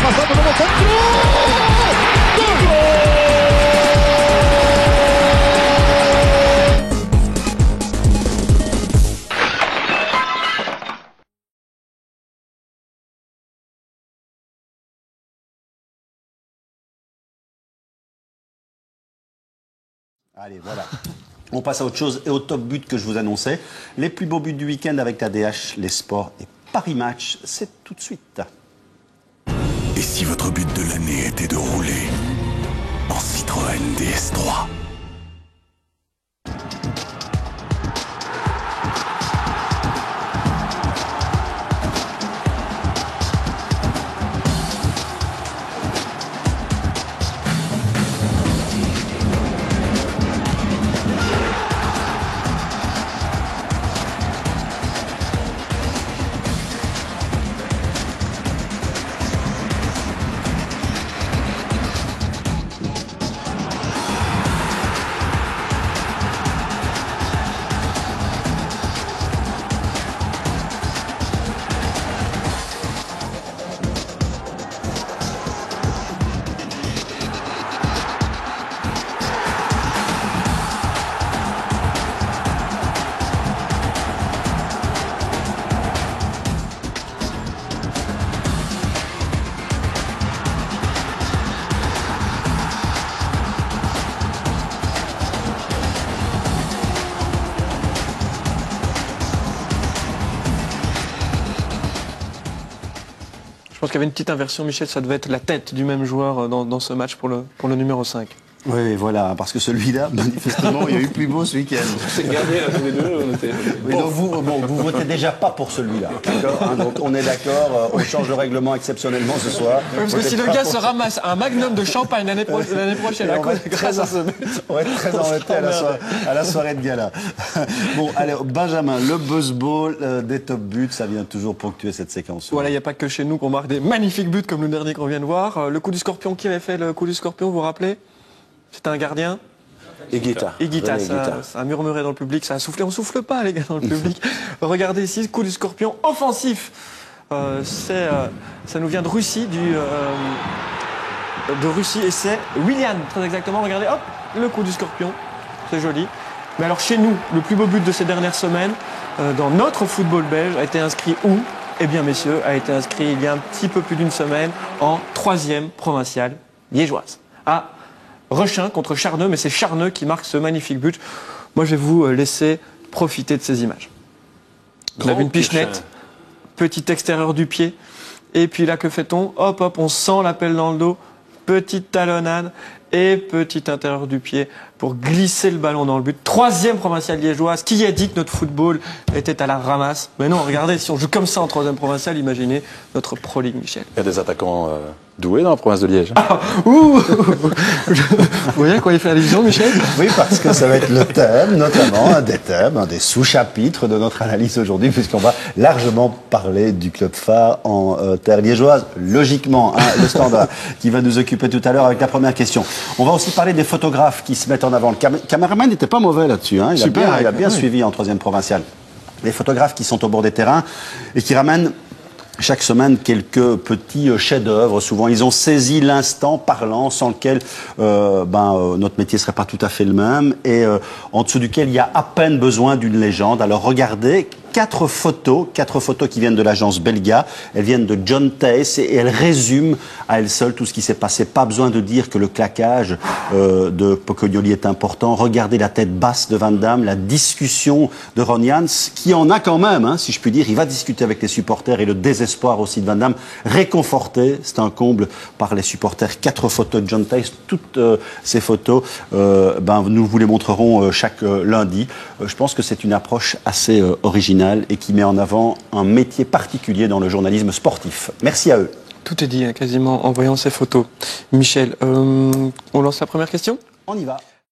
pasando como centro. ¡Gol! Allez, voilà. On passe à autre chose et au top but que je vous annonçais. Les plus beaux buts du week-end avec ADH, les sports et Paris Match, c'est tout de suite. Et si votre but de l'année était de rouler en Citroën DS3 ? Je pense qu'il y avait une petite inversion, Michel, ça devait être la tête du même joueur dans ce match pour le numéro 5. Oui, voilà, parce que celui-là, manifestement, il y a eu plus beau ce week-end. C'est gardé là, tous les deux. Oui, donc vous votez déjà pas pour celui-là. Hein, donc on est d'accord, on change le règlement exceptionnellement ce soir. Oui, parce que si le gars se ramasse un magnum de champagne l'année prochaine, on va être très embêté à la soirée de gala. Bon, allez, Benjamin, le buzzball des top buts, ça vient toujours ponctuer cette séquence. Voilà, il n'y a pas que chez nous qu'on marque des magnifiques buts comme le dernier qu'on vient de voir. Le coup du scorpion, qui avait fait le coup du scorpion, vous vous rappelez? C'était un gardien. Higuita. Higuita, ça a murmuré dans le public, ça a soufflé. On souffle pas, les gars, dans le public. Regardez ici, coup du scorpion offensif. Ça nous vient de Russie, de Russie, et c'est Willian, très exactement. Regardez, hop, le coup du scorpion. C'est joli. Mais alors, chez nous, le plus beau but de ces dernières semaines, dans notre football belge, a été inscrit où? Eh bien, messieurs, a été inscrit il y a un petit peu plus d'une semaine en 3e provinciale liégeoise. À Rechin contre Charneux, mais c'est Charneux qui marque ce magnifique but. Moi, je vais vous laisser profiter de ces images. On a vu une pichenette, petit extérieur du pied, et puis là, que fait-on? Hop, hop, on sent la pelle dans le dos, petite talonnade, et petit intérieur du pied pour glisser le ballon dans le but. 3e provinciale liégeoise. Qui a dit que notre football était à la ramasse? Mais non, regardez, si on joue comme ça en 3e provinciale, imaginez notre Pro League, Michel. Il y a des attaquants doués dans la province de Liège. Ah, ouh. Vous voyez à quoi il fait allusion, Michel? Oui, parce que ça va être le thème, notamment un des thèmes, un des sous-chapitres de notre analyse aujourd'hui, puisqu'on va largement parler du club phare en terre liégeoise. Logiquement, hein, le standard qui va nous occuper tout à l'heure avec la première question. On va aussi parler des photographes qui se mettent en avant. Le caméraman n'était pas mauvais là-dessus. Hein. Il a bien suivi en 3e provinciale. Les photographes qui sont au bord des terrains et qui ramènent chaque semaine quelques petits chefs-d'œuvre. Souvent, ils ont saisi l'instant parlant sans lequel notre métier serait pas tout à fait le même et en dessous duquel il y a à peine besoin d'une légende. Alors regardez. 4 photos qui viennent de l'agence Belga. Elles viennent de John Theis et elles résument à elles seules tout ce qui s'est passé. Pas besoin de dire que le claquage de Pocognoli est important. Regardez la tête basse de Van Damme, la discussion de Ron Jans, qui en a quand même, hein, si je puis dire. Il va discuter avec les supporters et le désespoir aussi de Van Damme. Réconforté, c'est un comble par les supporters. 4 photos de John Theis. Toutes ces photos, nous vous les montrerons chaque lundi. Je pense que c'est une approche assez originale et qui met en avant un métier particulier dans le journalisme sportif. Merci à eux. Tout est dit, hein, quasiment, en voyant ces photos. Michel, on lance la première question? On y va.